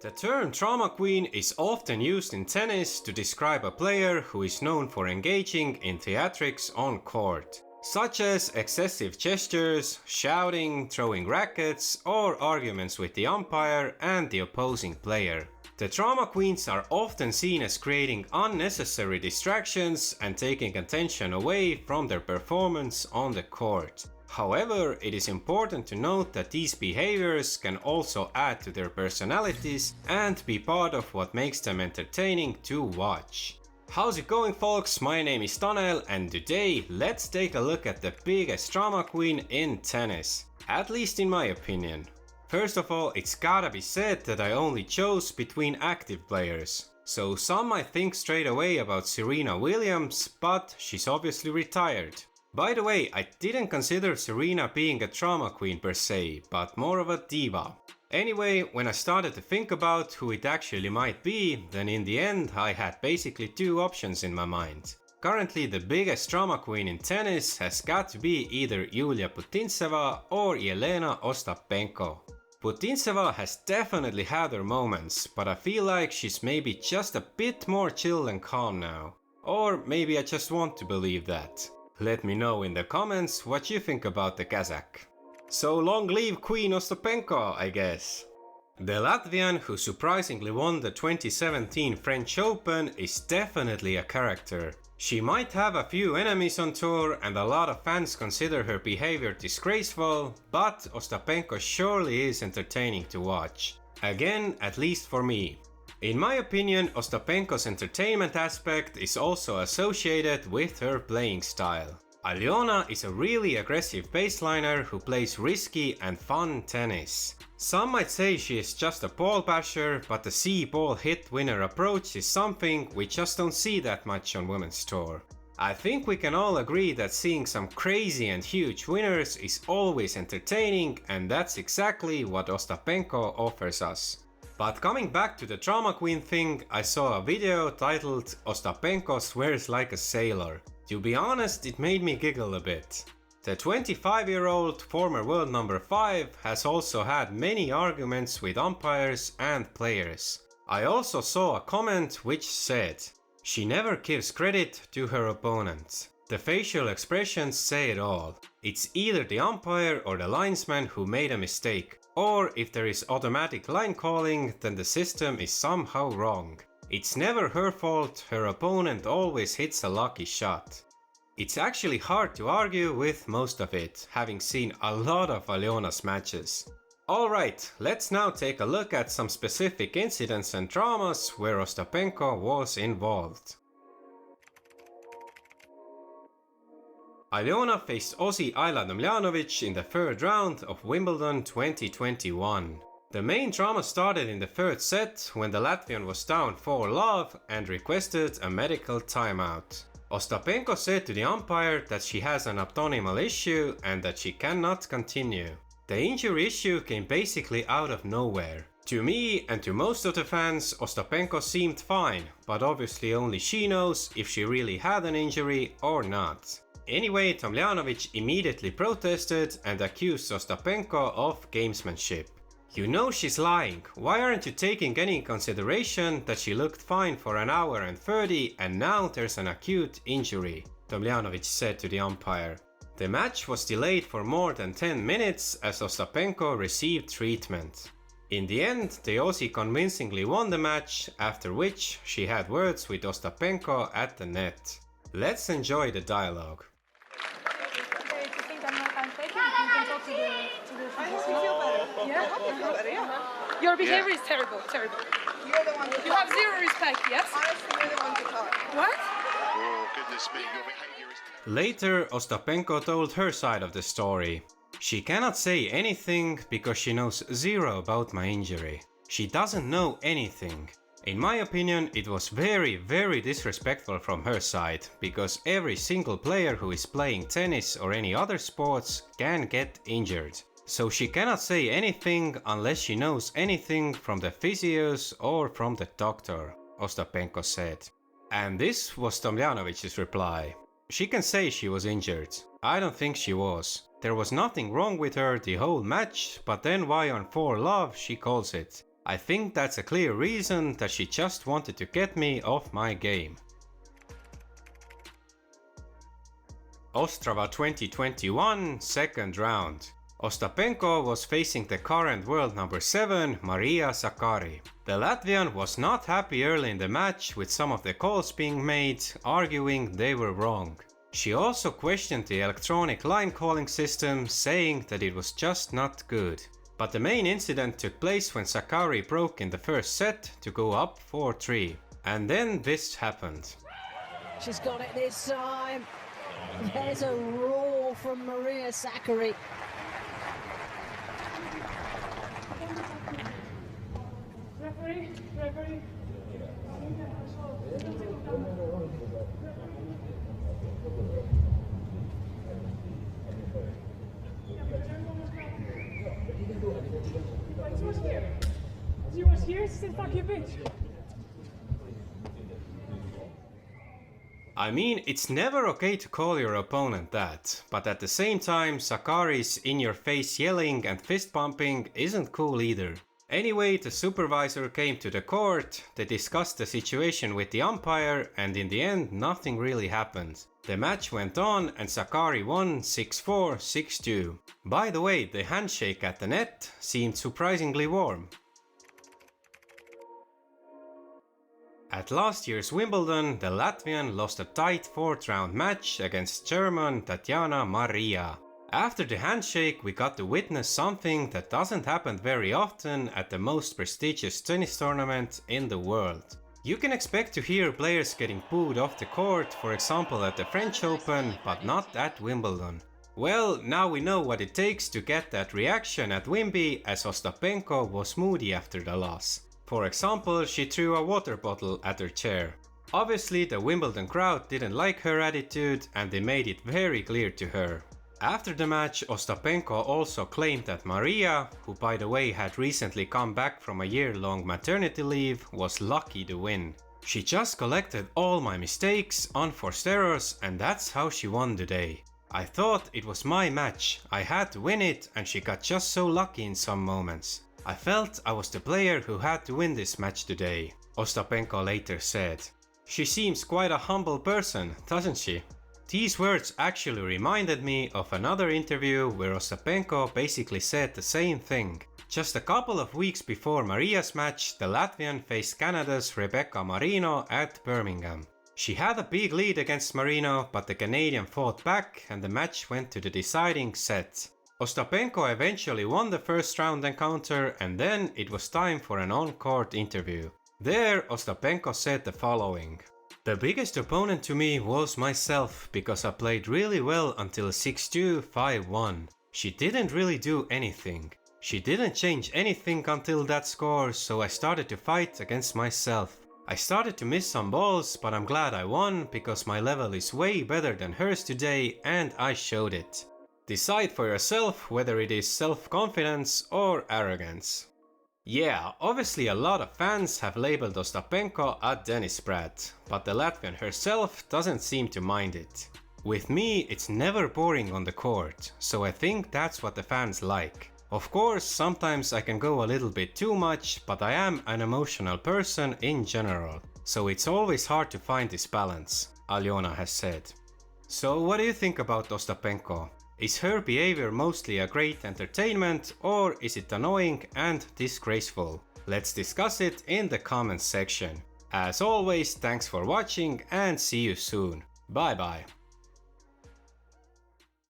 The term drama queen is often used in tennis to describe a player who is known for engaging in theatrics on court, such as excessive gestures, shouting, throwing rackets, or arguments with the umpire and the opposing player. The drama queens are often seen as creating unnecessary distractions and taking attention away from their performance on the court. However, it is important to note that these behaviors can also add to their personalities and be part of what makes them entertaining to watch. How's it going, folks? My name is Tanel, and today let's take a look at the biggest drama queen in tennis, at least in my opinion. First of all, it's gotta be said that I only chose between active players. So some might think straight away about Serena Williams, but she's obviously retired. By the way, I didn't consider Serena being a drama queen per se, but more of a diva. Anyway, when I started to think about who it actually might be, then in the end I had basically two options in my mind. Currently the biggest drama queen in tennis has got to be either Yulia Putintseva or Jelena Ostapenko. Putintseva has definitely had her moments, but I feel like she's maybe just a bit more chill and calm now. Or maybe I just want to believe that. Let me know in the comments what you think about the Kazakh. So long live Queen Ostapenko, I guess. The Latvian who surprisingly won the 2017 French Open is definitely a character. She might have a few enemies on tour and a lot of fans consider her behavior disgraceful, but Ostapenko surely is entertaining to watch. Again, at least for me. In my opinion, Ostapenko's entertainment aspect is also associated with her playing style. Alyona is a really aggressive baseliner who plays risky and fun tennis. Some might say she is just a ball basher, but the see ball hit winner approach is something we just don't see that much on women's tour. I think we can all agree that seeing some crazy and huge winners is always entertaining, and that's exactly what Ostapenko offers us. But coming back to the drama queen thing, I saw a video titled "Ostapenko swears like a sailor." To be honest, it made me giggle a bit. The 25-year-old former world number 5 has also had many arguments with umpires and players. I also saw a comment which said, "She never gives credit to her opponent." The facial expressions say it all. It's either the umpire or the linesman who made a mistake. Or if there is automatic line calling, then the system is somehow wrong. It's never her fault, her opponent always hits a lucky shot. It's actually hard to argue with most of it, having seen a lot of Alyona's matches. Alright, let's now take a look at some specific incidents and dramas where Ostapenko was involved. Alyona faced Aussie Ayla Tomljanovic in the third round of Wimbledon 2021. The main drama started in the third set when the Latvian was down 4-love and requested a medical timeout. Ostapenko said to the umpire that she has an abdominal issue and that she cannot continue. The injury issue came basically out of nowhere. To me and to most of the fans, Ostapenko seemed fine, but obviously only she knows if she really had an injury or not. Anyway, Tomljanovic immediately protested and accused Ostapenko of gamesmanship. "You know she's lying, why aren't you taking any consideration that she looked fine for an hour and 30 and now there's an acute injury," Tomljanovic said to the umpire. The match was delayed for more than 10 minutes as Ostapenko received treatment. In the end, the Aussie convincingly won the match, after which she had words with Ostapenko at the net. Let's enjoy the dialogue. I hope you feel better. Yeah? I hope you feel better, yeah. Your behavior is terrible, terrible. You're the one to You talk. have zero respect, yes? Honestly, you're the one to talk. What? Oh, goodness me, your behavior is... Later, Ostapenko told her side of the story. "She cannot say anything because she knows zero about my injury. She doesn't know anything. In my opinion, it was very disrespectful from her side, because every single player who is playing tennis or any other sports can get injured. So she cannot say anything unless she knows anything from the physios or from the doctor," Ostapenko said. And this was Tomljanovic's reply. "She can say she was injured. I don't think she was. There was nothing wrong with her the whole match, but then why on 4-love she calls it. I think that's a clear reason that she just wanted to get me off my game. Ostrava 2021 second round. Ostapenko was facing the current world number 7 Maria Sakkari. The Latvian was not happy early in the match with some of the calls being made, arguing they were wrong. She also questioned the electronic line calling system, saying that it was just not good. But the main incident took place when Sakkari broke in the first set to go up 4-3. And then this happened. She's got it this time. There's a roar from Maria Sakkari. Referee. He was here, she said, fuck you, bitch. I mean, it's never okay to call your opponent that, but at the same time, Sakkari's in-your-face yelling and fist pumping isn't cool either. Anyway, the supervisor came to the court, they discussed the situation with the umpire, and in the end nothing really happened. The match went on and Sakkari won 6-4, 6-2. By the way, the handshake at the net seemed surprisingly warm. At last year's Wimbledon, the Latvian lost a tight 4th round match against German Tatjana Maria. After the handshake, we got to witness something that doesn't happen very often at the most prestigious tennis tournament in the world. You can expect to hear players getting booed off the court, for example at the French Open, but not at Wimbledon. Well, now we know what it takes to get that reaction at Wimby, as Ostapenko was moody after the loss. For example, she threw a water bottle at her chair. Obviously, the Wimbledon crowd didn't like her attitude and they made it very clear to her. After the match, Ostapenko also claimed that Maria, who by the way had recently come back from a year-long maternity leave, was lucky to win. She just collected all my mistakes, unforced errors, and that's how she won today. I thought it was my match, I had to win it, and she got just so lucky in some moments. I felt I was the player who had to win this match today, Ostapenko later said. She seems quite a humble person, doesn't she? These words actually reminded me of another interview where Ostapenko basically said the same thing. Just a couple of weeks before Maria's match, the Latvian faced Canada's Rebecca Marino at Birmingham. She had a big lead against Marino, but the Canadian fought back and the match went to the deciding set. Ostapenko eventually won the first round encounter, and then it was time for an on-court interview. There, Ostapenko said the following. The biggest opponent to me was myself, because I played really well until 6-2, 5-1. She didn't really do anything. She didn't change anything until that score, so I started to fight against myself. I started to miss some balls, but I'm glad I won, because my level is way better than hers today, and I showed it. Decide for yourself whether it is self-confidence or arrogance. Yeah, obviously a lot of fans have labeled Ostapenko a tennis brat, but the Latvian herself doesn't seem to mind it. With me, it's never boring on the court, so I think that's what the fans like. Of course, sometimes I can go a little bit too much, but I am an emotional person in general, so it's always hard to find this balance, Aljona has said. So what do you think about Ostapenko? Is her behavior mostly a great entertainment, or is it annoying and disgraceful? Let's discuss it in the comments section. As always, thanks for watching and see you soon. Bye bye.